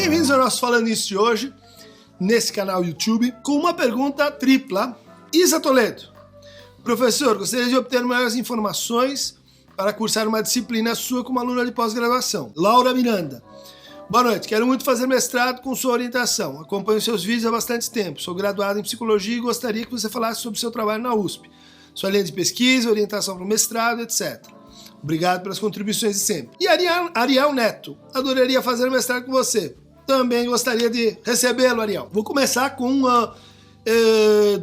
Bem-vindos ao nosso Falando Isso de hoje, nesse canal YouTube, com uma pergunta tripla. Isa Toledo: professor, gostaria de obter maiores informações para cursar uma disciplina sua como aluna de pós-graduação. Laura Miranda: boa noite, quero muito fazer mestrado com sua orientação. Acompanho seus vídeos há bastante tempo. Sou graduado em psicologia e gostaria que você falasse sobre seu trabalho na USP. Sua linha de pesquisa, orientação para o mestrado, etc. Obrigado pelas contribuições de sempre. E Ariel Neto: adoraria fazer mestrado com você. Também gostaria de recebê-lo, Ariel. Vou começar com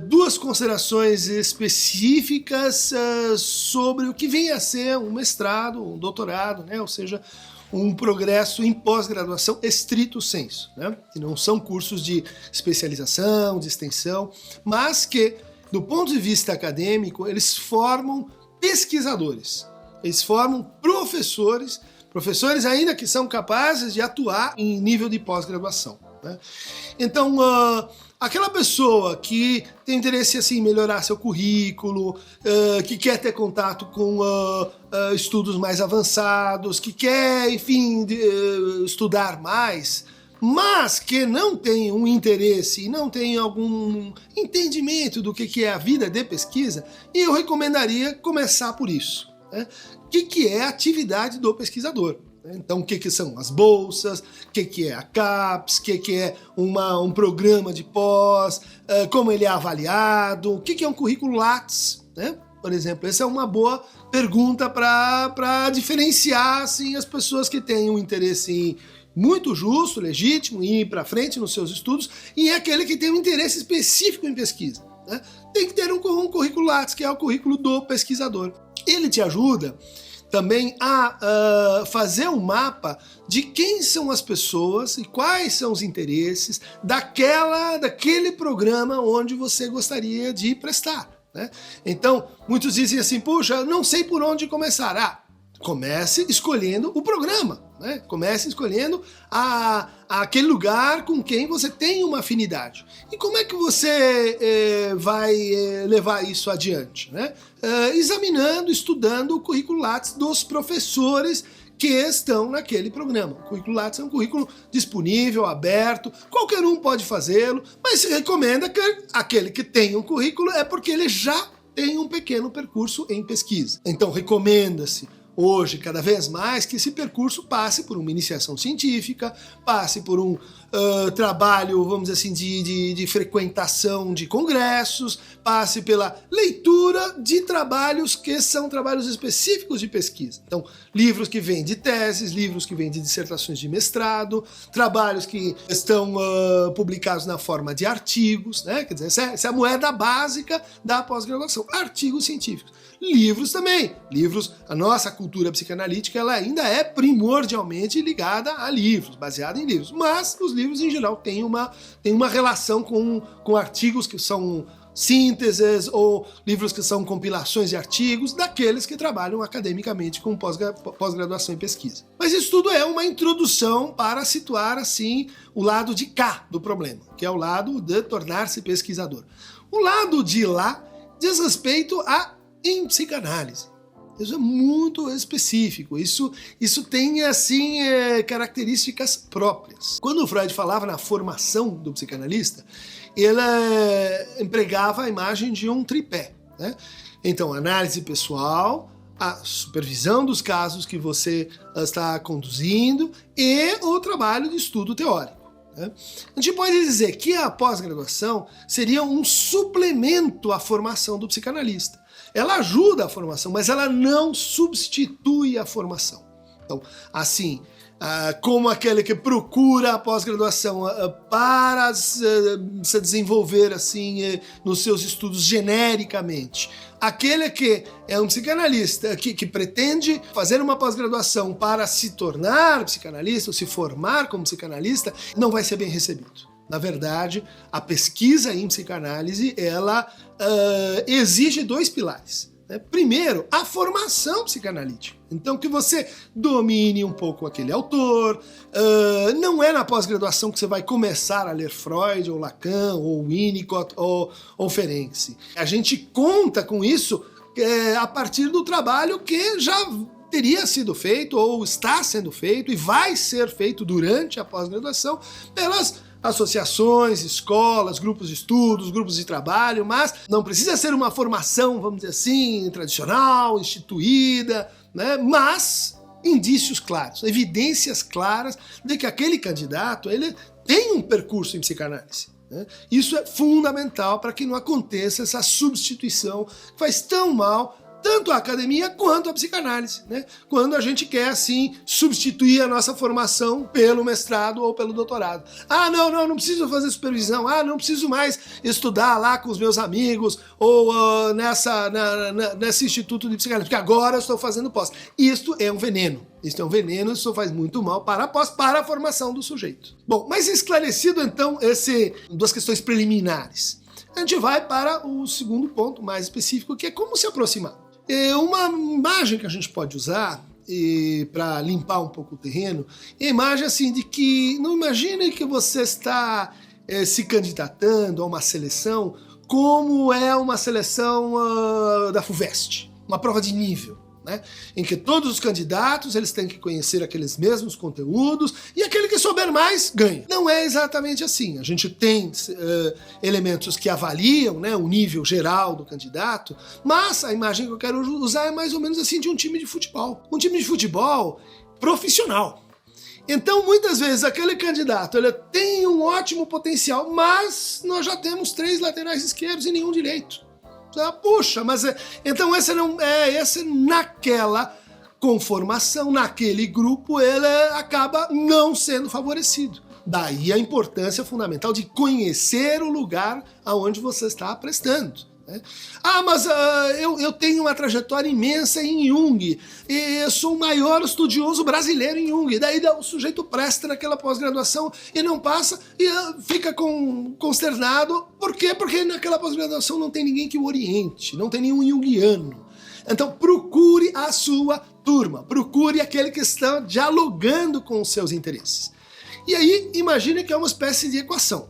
duas considerações específicas sobre o que vem a ser um mestrado, um doutorado, né? Ou seja, um progresso em pós-graduação estrito sensu, né? Que não são cursos de especialização, de extensão, mas que, do ponto de vista acadêmico, eles formam pesquisadores, eles formam professores ainda que são capazes de atuar em nível de pós-graduação, né? Então, aquela pessoa que tem interesse assim, em melhorar seu currículo, que quer ter contato com estudos mais avançados, que quer, enfim, estudar mais, mas que não tem um interesse e não tem algum entendimento do que é a vida de pesquisa, eu recomendaria começar por isso, né? O que é a atividade do pesquisador? Então, o que são as bolsas, o que é a CAPES, o que é um programa de pós, como ele é avaliado, o que é um currículo Lattes, né? Por exemplo, essa é uma boa pergunta para diferenciar assim, as pessoas que têm um interesse muito justo, legítimo, em ir para frente nos seus estudos, e aquele que tem um interesse específico em pesquisa, né? Tem que ter um currículo Lattes, que é o currículo do pesquisador. Ele te ajuda também a fazer um mapa de quem são as pessoas e quais são os interesses daquele programa onde você gostaria de prestar, né? Então, muitos dizem assim, puxa, não sei por onde começar. Comece escolhendo o programa, né? Comece escolhendo aquele lugar com quem você tem uma afinidade. E como é que você vai levar isso adiante, né? Examinando, estudando o currículo Lattes dos professores que estão naquele programa. O currículo Lattes é um currículo disponível, aberto, qualquer um pode fazê-lo, mas se recomenda que aquele que tem um currículo é porque ele já tem um pequeno percurso em pesquisa. Então recomenda-se hoje, cada vez mais, que esse percurso passe por uma iniciação científica, passe por um trabalho, vamos dizer assim, de frequentação de congressos, passe pela leitura de trabalhos que são trabalhos específicos de pesquisa. Então, livros que vêm de teses, livros que vêm de dissertações de mestrado, trabalhos que estão publicados na forma de artigos, né? Quer dizer, essa é a moeda básica da pós-graduação, artigos científicos. Livros também. Livros, a nossa cultura psicanalítica, ela ainda é primordialmente ligada a livros, baseada em livros. Mas os livros, em geral, têm uma relação com artigos que são sínteses ou livros que são compilações de artigos daqueles que trabalham academicamente com pós-graduação em pesquisa. Mas isso tudo é uma introdução para situar, assim, o lado de cá do problema, que é o lado de tornar-se pesquisador. O lado de lá diz respeito em psicanálise. Isso é muito específico, isso tem assim características próprias. Quando o Freud falava na formação do psicanalista, ele empregava a imagem de um tripé, né? Então, análise pessoal, a supervisão dos casos que você está conduzindo e o trabalho de estudo teórico, né? A gente pode dizer que a pós-graduação seria um suplemento à formação do psicanalista. Ela ajuda a formação, mas ela não substitui a formação. Então, assim, como aquele que procura a pós-graduação para se desenvolver assim nos seus estudos genericamente, aquele que é um psicanalista que pretende fazer uma pós-graduação para se tornar psicanalista ou se formar como psicanalista, não vai ser bem recebido. Na verdade, a pesquisa em psicanálise, ela exige dois pilares, né? Primeiro, a formação psicanalítica. Então, que você domine um pouco aquele autor. Não é na pós-graduação que você vai começar a ler Freud, ou Lacan, ou Winnicott, ou Ferenczi. A gente conta com isso a partir do trabalho que já teria sido feito, ou está sendo feito, e vai ser feito durante a pós-graduação pelas associações, escolas, grupos de estudos, grupos de trabalho, mas não precisa ser uma formação, vamos dizer assim, tradicional, instituída, né? Mas indícios claros, evidências claras de que aquele candidato ele tem um percurso em psicanálise. Né? Isso é fundamental para que não aconteça essa substituição que faz tão mal tanto a academia quanto a psicanálise, né? Quando a gente quer, assim, substituir a nossa formação pelo mestrado ou pelo doutorado. Ah, não preciso fazer supervisão, não preciso mais estudar lá com os meus amigos ou nesse instituto de psicanálise, porque agora eu estou fazendo pós. Isto é um veneno. Isso é um veneno, isso faz muito mal para a pós, para a formação do sujeito. Bom, mas esclarecido, então, duas questões preliminares, a gente vai para o segundo ponto mais específico, que é como se aproximar. Uma imagem que a gente pode usar para limpar um pouco o terreno é a imagem assim de que, não imagine que você está se candidatando a uma seleção como é uma seleção da FUVEST, uma prova de nível, né? Em que todos os candidatos eles têm que conhecer aqueles mesmos conteúdos e aquele que souber mais ganha. Não é exatamente assim. A gente tem elementos que avaliam, né, o nível geral do candidato, mas a imagem que eu quero usar é mais ou menos assim de um time de futebol. Um time de futebol profissional. Então, muitas vezes, aquele candidato ele tem um ótimo potencial, mas nós já temos 3 laterais esquerdos e nenhum direito. Puxa, mas então esse naquela conformação, naquele grupo, ele acaba não sendo favorecido. Daí a importância fundamental de conhecer o lugar aonde você está prestando. Né? Mas eu tenho uma trajetória imensa em Jung, e eu sou o maior estudioso brasileiro em Jung, daí o sujeito presta naquela pós-graduação e não passa e fica consternado. Por quê? Porque naquela pós-graduação não tem ninguém que o oriente, não tem nenhum junguiano. Então procure a sua turma, procure aquele que está dialogando com os seus interesses. E aí imagine que é uma espécie de equação.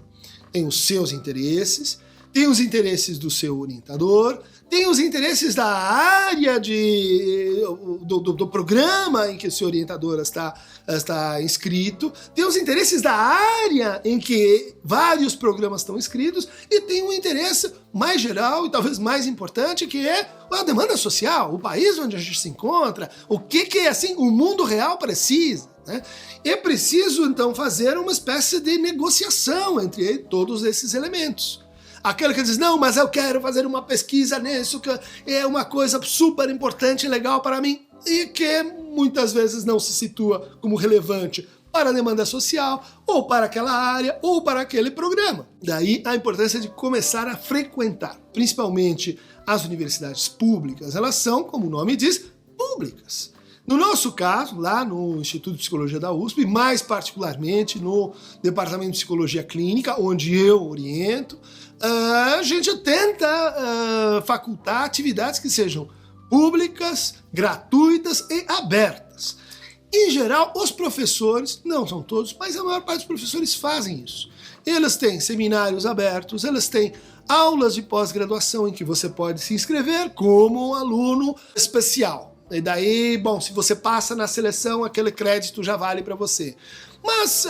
Tem os seus interesses, tem os interesses do seu orientador, tem os interesses da área do programa em que o seu orientador está inscrito, tem os interesses da área em que vários programas estão inscritos e tem um interesse mais geral e talvez mais importante, que é a demanda social, o país onde a gente se encontra, o que assim, o mundo real precisa. Né? É preciso, então, fazer uma espécie de negociação entre todos esses elementos. Aquele que diz, não, mas eu quero fazer uma pesquisa nisso, que é uma coisa super importante e legal para mim, e que muitas vezes não se situa como relevante para a demanda social, ou para aquela área, ou para aquele programa. Daí a importância de começar a frequentar, principalmente as universidades públicas. Elas são, como o nome diz, públicas. No nosso caso, lá no Instituto de Psicologia da USP, mais particularmente no Departamento de Psicologia Clínica, onde eu oriento, a gente tenta facultar atividades que sejam públicas, gratuitas e abertas. Em geral, os professores, não são todos, mas a maior parte dos professores fazem isso. Eles têm seminários abertos, eles têm aulas de pós-graduação em que você pode se inscrever como um aluno especial. E daí, bom, se você passa na seleção, aquele crédito já vale para você. Mas,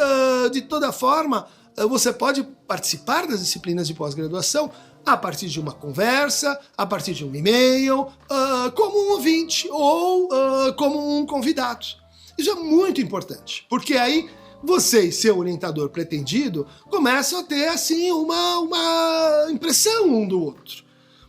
de toda forma, você pode participar das disciplinas de pós-graduação a partir de uma conversa, a partir de um e-mail, como um ouvinte ou como um convidado. Isso é muito importante, porque aí você e seu orientador pretendido começam a ter assim uma impressão um do outro.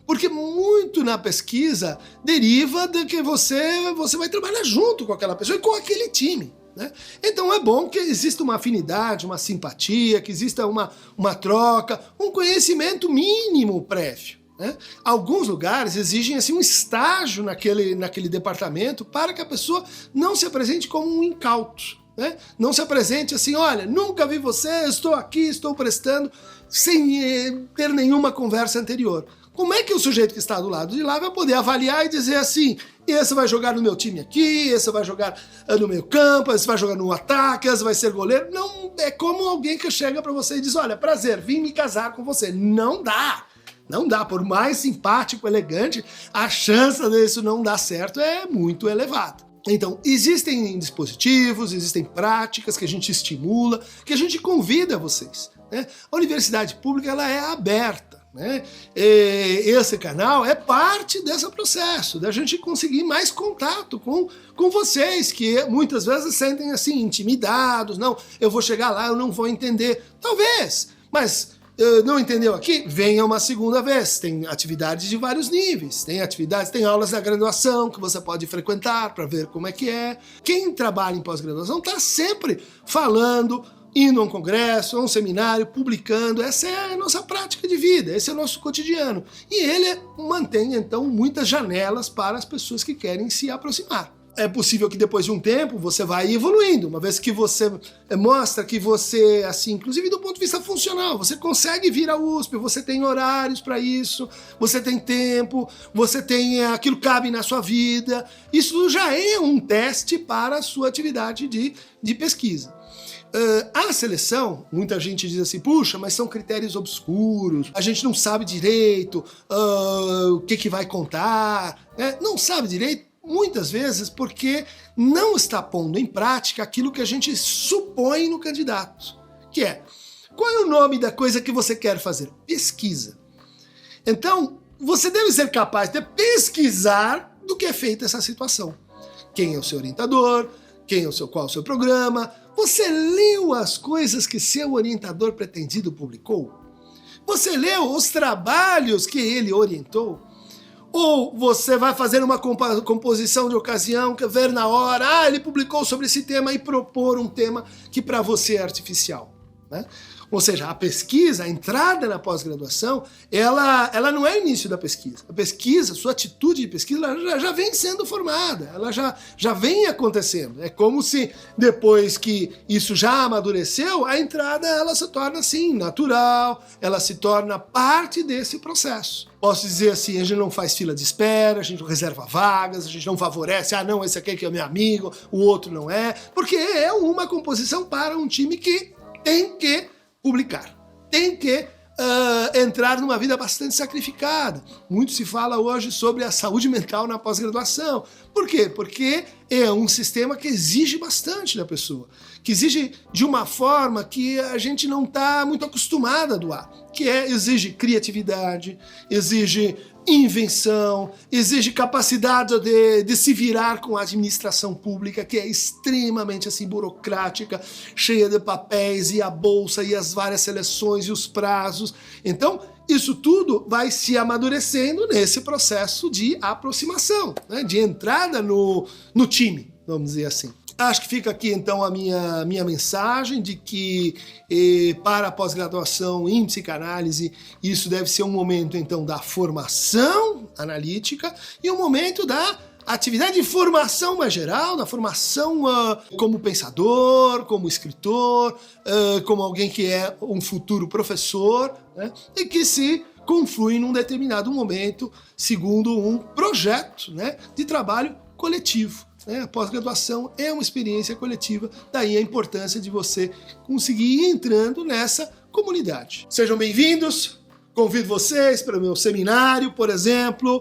Porque muito na pesquisa deriva de que você vai trabalhar junto com aquela pessoa e com aquele time. Né? Então é bom que exista uma afinidade, uma simpatia, que exista uma troca, um conhecimento mínimo prévio. Né? Alguns lugares exigem assim, um estágio naquele departamento para que a pessoa não se apresente como um incauto. Né? Não se apresente assim, olha, nunca vi você, estou aqui, estou prestando, sem ter nenhuma conversa anterior. Como é que o sujeito que está do lado de lá vai poder avaliar e dizer assim, esse vai jogar no meu time aqui, esse vai jogar no meio campo, esse vai jogar no ataque, esse vai ser goleiro? Não, é como alguém que chega para você e diz, olha, prazer, vim me casar com você. Não dá. Não dá, por mais simpático, elegante, a chance disso não dar certo é muito elevada. Então, existem dispositivos, existem práticas que a gente estimula, que a gente convida vocês, né? A universidade pública ela é aberta, né? Esse canal é parte desse processo, da gente conseguir mais contato com vocês, que muitas vezes sentem assim, intimidados, não, eu vou chegar lá, eu não vou entender, talvez, mas não entendeu aqui? Venha uma segunda vez. Tem atividades de vários níveis. Tem aulas da graduação que você pode frequentar para ver como é que é. Quem trabalha em pós-graduação está sempre falando, indo a um congresso, a um seminário, publicando. Essa é a nossa prática de vida, esse é o nosso cotidiano. E ele mantém, então, muitas janelas para as pessoas que querem se aproximar. É possível que depois de um tempo você vai evoluindo, uma vez que você mostra que você, assim, inclusive do ponto de vista funcional, você consegue vir à USP, você tem horários para isso, você tem tempo, você tem aquilo cabe na sua vida. Isso já é um teste para a sua atividade de pesquisa. A seleção, muita gente diz assim, puxa, mas são critérios obscuros, a gente não sabe direito o que vai contar, né? Não sabe direito, muitas vezes porque não está pondo em prática aquilo que a gente supõe no candidato, que é, qual é o nome da coisa que você quer fazer? Pesquisa. Então, você deve ser capaz de pesquisar do que é feita essa situação. Quem é o seu orientador? Qual é o seu programa? Você leu as coisas que seu orientador pretendido publicou? Você leu os trabalhos que ele orientou? Ou você vai fazer uma composição de ocasião, quer ver na hora, ele publicou sobre esse tema e propor um tema que para você é artificial, né? Ou seja, a pesquisa, a entrada na pós-graduação, ela não é o início da pesquisa. A pesquisa, sua atitude de pesquisa, ela já vem sendo formada, ela já vem acontecendo. É como se, depois que isso já amadureceu, a entrada ela se torna, assim, natural, ela se torna parte desse processo. Posso dizer assim, a gente não faz fila de espera, a gente não reserva vagas, a gente não favorece, não, esse aqui que é meu amigo, o outro não é, porque é uma composição para um time que tem que publicar, tem que entrar numa vida bastante sacrificada. Muito se fala hoje sobre a saúde mental na pós-graduação. Por quê? Porque é um sistema que exige bastante da pessoa, que exige de uma forma que a gente não está muito acostumado a doar, que exige criatividade, exige invenção, exige capacidade de se virar com a administração pública, que é extremamente assim burocrática, cheia de papéis, e a bolsa, e as várias seleções, e os prazos. Então, isso tudo vai se amadurecendo nesse processo de aproximação, né, de entrada no time, vamos dizer assim. Acho que fica aqui então a minha mensagem de que para a pós-graduação em psicanálise isso deve ser um momento então da formação analítica e um momento da atividade de formação mais geral, da formação como pensador, como escritor, como alguém que é um futuro professor, né, e que se conflui num determinado momento segundo um projeto, né, de trabalho coletivo. A pós-graduação é uma experiência coletiva, daí a importância de você conseguir ir entrando nessa comunidade. Sejam bem-vindos, convido vocês para o meu seminário, por exemplo,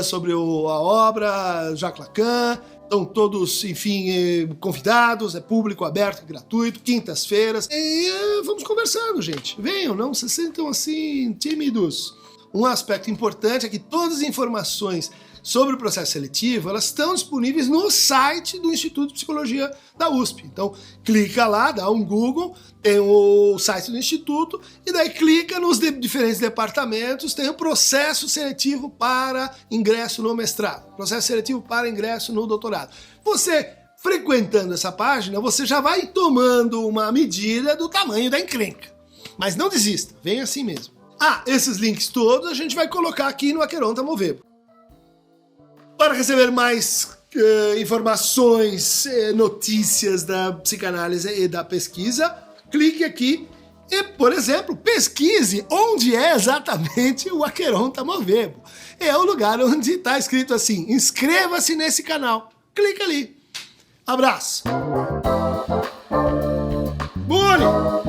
sobre a obra Jacques Lacan. Estão todos, enfim, convidados, é público, aberto, gratuito, quintas-feiras. E vamos conversando, gente. Venham, não se sintam assim tímidos. Um aspecto importante é que todas as informações sobre o processo seletivo, elas estão disponíveis no site do Instituto de Psicologia da USP. Então, clica lá, dá um Google, tem o site do Instituto, e daí clica nos diferentes departamentos, tem o processo seletivo para ingresso no mestrado, processo seletivo para ingresso no doutorado. Você, frequentando essa página, você já vai tomando uma medida do tamanho da encrenca. Mas não desista, vem assim mesmo. Esses links todos a gente vai colocar aqui no Aqueronta Movebo. Para receber mais informações, notícias da psicanálise e da pesquisa, clique aqui e, por exemplo, pesquise onde é exatamente o Aqueronta Movebo. É o lugar onde está escrito assim, inscreva-se nesse canal. Clica ali. Abraço. Bullying!